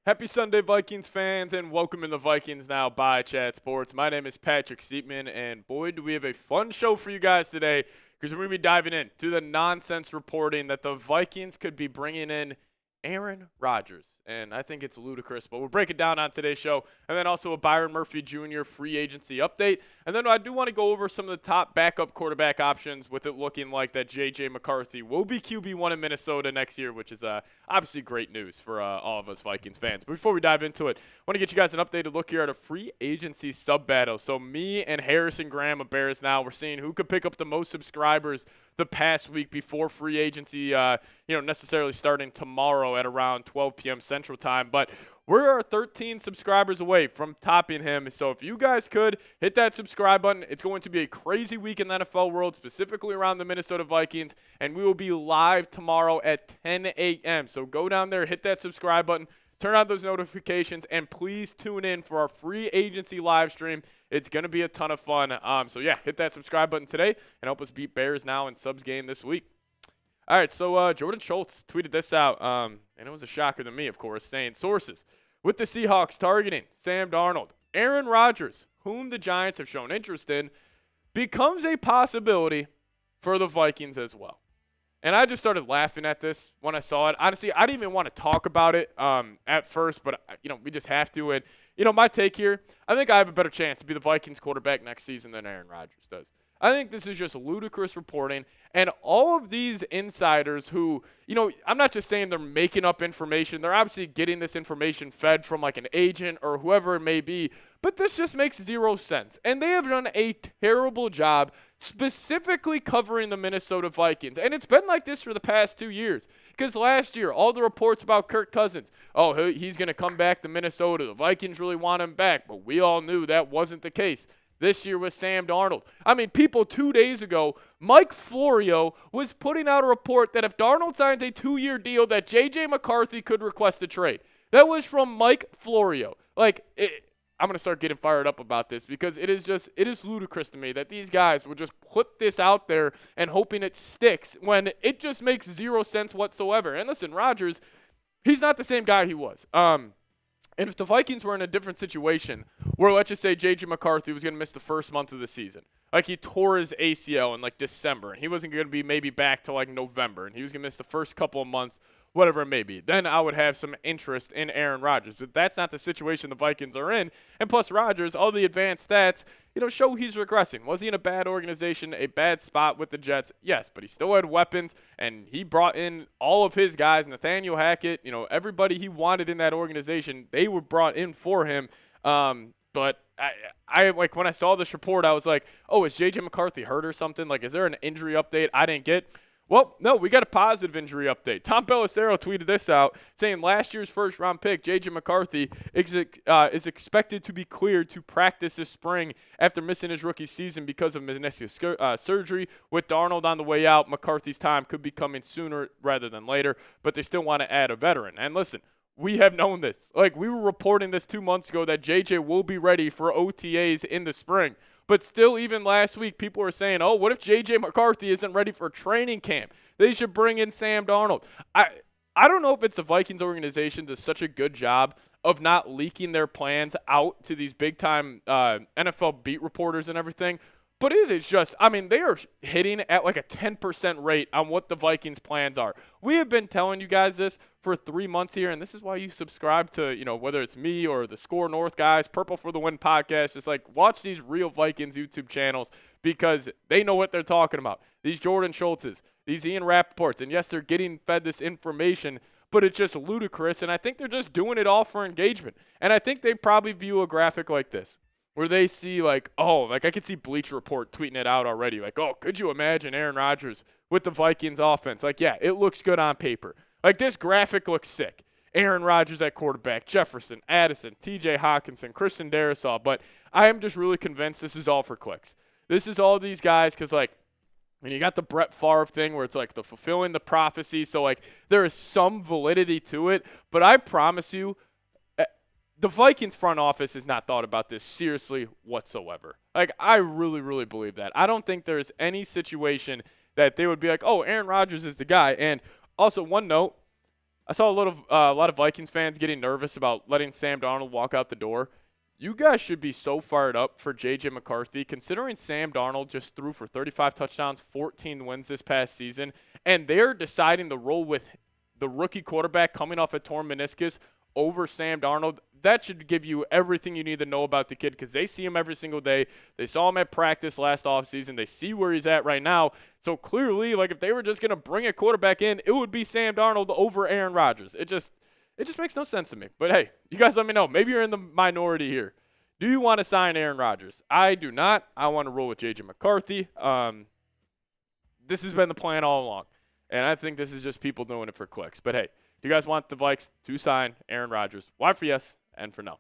Happy Sunday, Vikings fans, and welcome to the VIkings Now by Chat Sports. My name is Patrick Siepman, and boy, do we have a fun show for you guys today because we're going to be diving into the nonsense reporting that the Vikings could be bringing in Aaron Rodgers. And I think it's ludicrous, but we'll break it down on today's show. And then also a Byron Murphy Jr. free agency update. And then I do want to go over some of the top backup quarterback options with it looking like that J.J. McCarthy will be QB1 in Minnesota next year, which is obviously great news for all of us Vikings fans. But before we dive into it, I want to get you guys an updated look here at a free agency sub battle. So me and Harrison Graham of Bears Now, we're seeing who could pick up the most subscribers the past week before free agency, necessarily starting tomorrow at around 12 p.m. Central Time. But we're 13 subscribers away from topping him. So if you guys could hit that subscribe button, it's going to be a crazy week in the NFL world, specifically around the Minnesota Vikings. And we will be live tomorrow at 10 a.m. So go down there, hit that subscribe button, turn on those notifications, and please tune in for our free agency live stream. It's going to be a ton of fun. So yeah, hit that subscribe button today and help us beat Bears Now in subs game this week. All right, so Jordan Schultz tweeted this out, and it was a shocker to me, of course, saying, sources, with the Seahawks targeting Sam Darnold, Aaron Rodgers, whom the Giants have shown interest in, becomes a possibility for the Vikings as well. And I just started laughing at this when I saw it. Honestly, I didn't even want to talk about it at first, but, we just have to. And, my take here, I think I have a better chance to be the Vikings quarterback next season than Aaron Rodgers does. I think this is just ludicrous reporting. And all of these insiders who, I'm not just saying they're making up information. They're obviously getting this information fed from like an agent or whoever it may be. But this just makes zero sense. And they have done a terrible job specifically covering the Minnesota Vikings. And it's been like this for the past 2 years. Because last year, all the reports about Kirk Cousins, he's going to come back to Minnesota. The Vikings really want him back. But we all knew that wasn't the case. This year with Sam Darnold. I mean, people 2 days ago, Mike Florio was putting out a report that if Darnold signs a 2-year deal, that J.J. McCarthy could request a trade. That was from Mike Florio. I'm going to start getting fired up about this because it is ludicrous to me that these guys would just put this out there and hoping it sticks when it just makes zero sense whatsoever. And listen, Rodgers, he's not the same guy he was. And if the Vikings were in a different situation where, let's just say, J.J. McCarthy was going to miss the first month of the season, like he tore his ACL in like December, and he wasn't going to be maybe back till like November, and he was going to miss the first couple of months, whatever it may be, then I would have some interest in Aaron Rodgers. But that's not the situation the Vikings are in. And plus Rodgers, all the advanced stats, show he's regressing. Was he in a bad organization, a bad spot with the Jets? Yes, but he still had weapons, and he brought in all of his guys, Nathaniel Hackett, everybody he wanted in that organization, they were brought in for him. But I like when I saw this report, I was like, is J.J. McCarthy hurt or something? Like, is there an injury update I didn't get? Well, no, we got a positive injury update. Tom Pelissero tweeted this out, saying last year's first-round pick, J.J. McCarthy, is expected to be cleared to practice this spring after missing his rookie season because of meniscus surgery. With Darnold on the way out, McCarthy's time could be coming sooner rather than later, but they still want to add a veteran. And listen, we have known this. Like, we were reporting this 2 months ago that J.J. will be ready for OTAs in the spring. But still, even last week, people were saying, what if J.J. McCarthy isn't ready for training camp? They should bring in Sam Darnold. I don't know if it's the Vikings organization does such a good job of not leaking their plans out to these big-time NFL beat reporters and everything. But it is just, they are hitting at like a 10% rate on what the Vikings' plans are. We have been telling you guys this for 3 months here, and this is why you subscribe to, whether it's me or the Score North guys, Purple for the Win podcast. Just like watch these real Vikings YouTube channels because they know what they're talking about. These Jordan Schultzes, these Ian Rappaports, and yes, they're getting fed this information, but it's just ludicrous, and I think they're just doing it all for engagement. And I think they probably view a graphic like this, where they see I could see Bleacher Report tweeting it out already. Like, could you imagine Aaron Rodgers with the Vikings offense? Like, yeah, it looks good on paper. Like, this graphic looks sick. Aaron Rodgers at quarterback, Jefferson, Addison, TJ Hawkinson, Christian Darrisaw. But I am just really convinced this is all for clicks. This is all these guys because, when you got the Brett Favre thing where it's like the fulfilling the prophecy. So, there is some validity to it. But I promise you, the Vikings front office has not thought about this seriously whatsoever. I really, really believe that. I don't think there's any situation that they would be like, Aaron Rodgers is the guy. And also, one note, I saw a lot of Vikings fans getting nervous about letting Sam Darnold walk out the door. You guys should be so fired up for J.J. McCarthy, considering Sam Darnold just threw for 35 touchdowns, 14 wins this past season, and they're deciding to roll with the rookie quarterback coming off a torn meniscus over Sam Darnold. That should give you everything you need to know about the kid because they see him every single day. They saw him at practice last offseason. They see where he's at right now. So clearly, like if they were just going to bring a quarterback in, it would be Sam Darnold over Aaron Rodgers. It just makes no sense to me. But hey, you guys let me know. Maybe you're in the minority here. Do you want to sign Aaron Rodgers? I do not. I want to roll with J.J. McCarthy. This has been the plan all along. And I think this is just people doing it for clicks. But hey, do you guys want the Vikes to sign Aaron Rodgers? Y for yes and for no.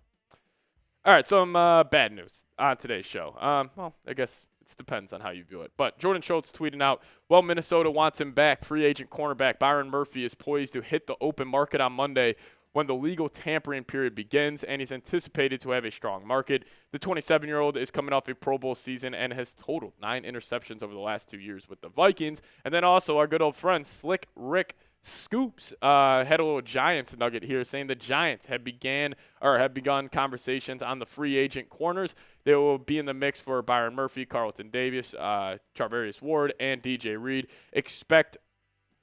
All right, some bad news on today's show. Well, I guess it depends on how you view it. But Jordan Schultz tweeting out, well, Minnesota wants him back. Free agent cornerback Byron Murphy is poised to hit the open market on Monday when the legal tampering period begins, and he's anticipated to have a strong market. The 27-year-old is coming off a Pro Bowl season and has totaled 9 interceptions over the last 2 years with the Vikings. And then also our good old friend Slick Rick Scoops had a little Giants nugget here saying the Giants have begun conversations on the free agent corners. They will be in the mix for Byron Murphy, Carlton Davis, Charvarius Ward, and DJ Reed. Expect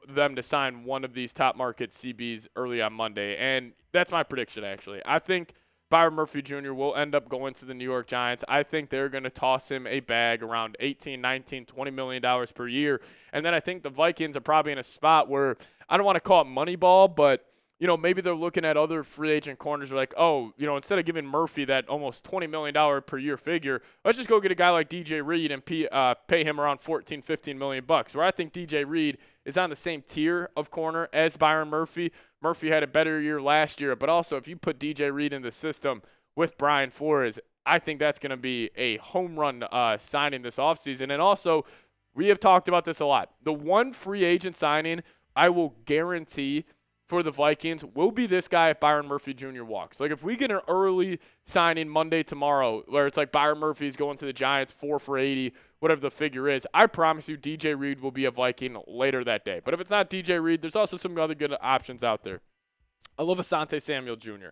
them to sign one of these top market CBs early on Monday. And that's my prediction, actually. I think Byron Murphy Jr. will end up going to the New York Giants. I think they're going to toss him a bag around $18, $19, $20 million per year. And then I think the Vikings are probably in a spot where I don't want to call it Moneyball, but maybe they're looking at other free agent corners. They're like, instead of giving Murphy that almost $20 million per year figure, let's just go get a guy like DJ Reed and pay him around $14, $15 million bucks. Where I think DJ Reed is on the same tier of corner as Byron Murphy. Murphy had a better year last year, but also if you put DJ Reed in the system with Brian Flores, I think that's going to be a home run signing this offseason. And also, we have talked about this a lot. The one free agent signing I will guarantee for the Vikings will be this guy if Byron Murphy Jr. walks. Like if we get an early signing Monday, tomorrow, where it's like Byron Murphy's going to the Giants 4 for 80, whatever the figure is, I promise you DJ Reed will be a Viking later that day. But if it's not DJ Reed, there's also some other good options out there. I love Asante Samuel Jr.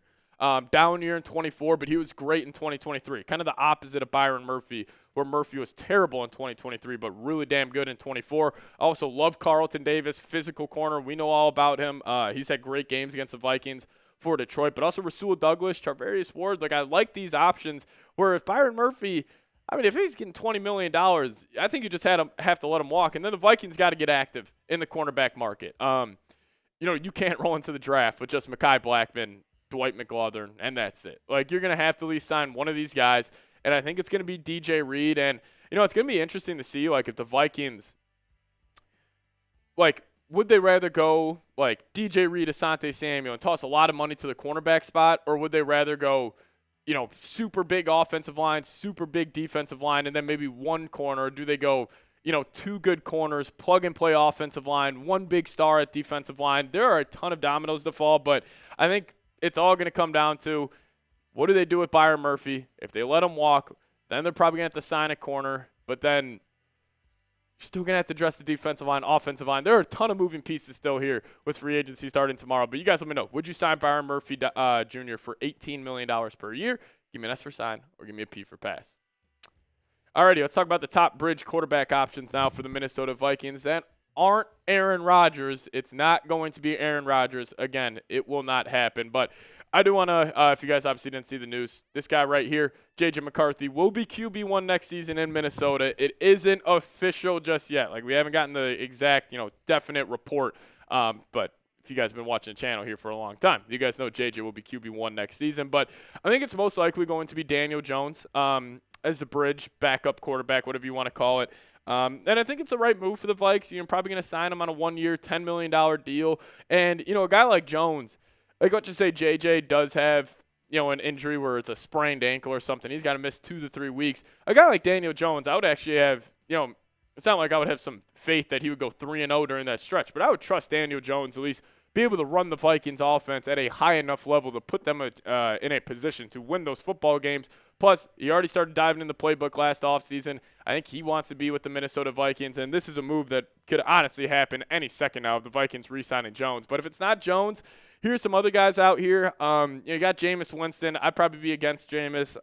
Down year in 24, but he was great in 2023. Kind of the opposite of Byron Murphy, where Murphy was terrible in 2023, but really damn good in 24. I also love Carlton Davis, physical corner. We know all about him. He's had great games against the Vikings for Detroit, but also Rasul Douglas, Charvarius Ward. Like, I like these options where if Byron Murphy, if he's getting $20 million, I think you just have to let him walk. And then the Vikings got to get active in the cornerback market. You can't roll into the draft with just Mekhi Blackman, Dwight McGlothern, and that's it. Like, you're going to have to at least sign one of these guys, and I think it's going to be DJ Reed. And, it's going to be interesting to see, like, if the Vikings, like, would they rather go, like, DJ Reed, Asante Samuel, and toss a lot of money to the cornerback spot, or would they rather go, super big offensive line, super big defensive line, and then maybe one corner? Or do they go, 2 good corners, plug-and-play offensive line, 1 big star at defensive line? There are a ton of dominoes to fall, but I think it's all going to come down to what do they do with Byron Murphy. If they let him walk, then they're probably going to have to sign a corner. But then you're still going to have to address the defensive line, offensive line. There are a ton of moving pieces still here with free agency starting tomorrow. But you guys let me know. Would you sign Byron Murphy Jr. for $18 million per year? Give me an S for sign or give me a P for pass. Alrighty, let's talk about the top bridge quarterback options now for the Minnesota Vikings that aren't Aaron Rodgers. It's not going to be Aaron Rodgers. Again, it will not happen. But I do want to, if you guys obviously didn't see the news, this guy right here, J.J. McCarthy, will be QB1 next season in Minnesota. It isn't official just yet. Like, we haven't gotten the exact, definite report. But if you guys have been watching the channel here for a long time, you guys know J.J. will be QB1 next season. But I think it's most likely going to be Daniel Jones as the bridge, backup quarterback, whatever you want to call it. And I think it's the right move for the Vikes. You're probably going to sign him on a 1-year, $10 million deal. And, a guy like Jones, like let's just say JJ does have, an injury where it's a sprained ankle or something. He's got to miss 2 to 3 weeks. A guy like Daniel Jones, I would actually have, it's not like I would have some faith that he would go 3-0 during that stretch, but I would trust Daniel Jones at least be able to run the Vikings offense at a high enough level to put them in a position to win those football games. Plus, he already started diving in the playbook last offseason. I think he wants to be with the Minnesota Vikings, and this is a move that could honestly happen any second now of the Vikings re-signing Jones. But if it's not Jones, here's some other guys out here. You got Jameis Winston. I'd probably be against Jameis.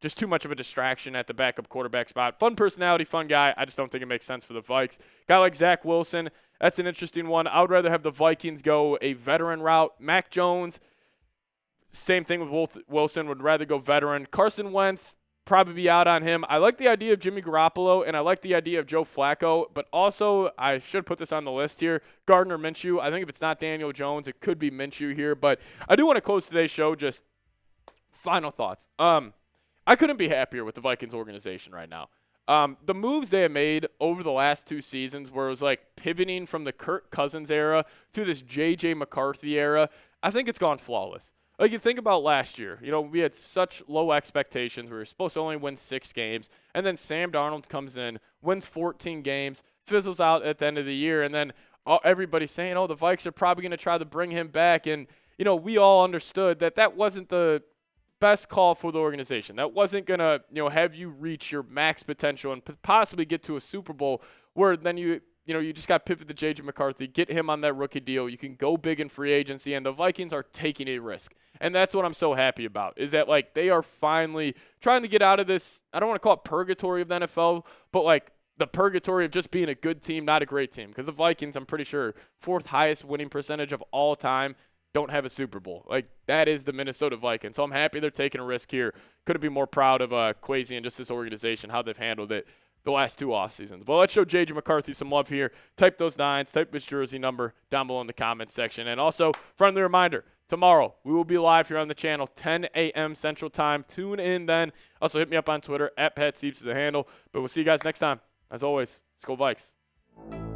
Just too much of a distraction at the backup quarterback spot. Fun personality, fun guy. I just don't think it makes sense for the Vikes. Guy like Zach Wilson, that's an interesting one. I would rather have the Vikings go a veteran route. Mac Jones, same thing with Wilson, would rather go veteran. Carson Wentz, probably be out on him. I like the idea of Jimmy Garoppolo, and I like the idea of Joe Flacco, but also I should put this on the list here, Gardner Minshew. I think if it's not Daniel Jones, it could be Minshew here, but I do want to close today's show just final thoughts. I couldn't be happier with the Vikings organization right now. The moves they have made over the last 2 seasons where it was like pivoting from the Kirk Cousins era to this J.J. McCarthy era, I think it's gone flawless. Like, you think about last year, we had such low expectations. We were supposed to only win 6 games. And then Sam Darnold comes in, wins 14 games, fizzles out at the end of the year. And then everybody's saying, the Vikes are probably going to try to bring him back. And, we all understood that wasn't the best call for the organization. That wasn't going to, have you reach your max potential and possibly get to a Super Bowl where then you just got pivot to J.J. McCarthy, get him on that rookie deal. You can go big in free agency, and the Vikings are taking a risk. And that's what I'm so happy about, is that, they are finally trying to get out of this, I don't want to call it purgatory of the NFL, but, the purgatory of just being a good team, not a great team. Because the Vikings, I'm pretty sure, 4th highest winning percentage of all time, don't have a Super Bowl. That is the Minnesota Vikings. So I'm happy they're taking a risk here. Couldn't be more proud of Kwesi and just this organization, how they've handled it the last 2 off seasons. But let's show J.J. McCarthy some love here. Type those 9s, type his jersey number down below in the comments section. And also, friendly reminder, tomorrow we will be live here on the channel, 10 a.m. Central Time. Tune in then. Also, hit me up on Twitter, @PatSeeps is the handle. But we'll see you guys next time. As always, let's go Vikes.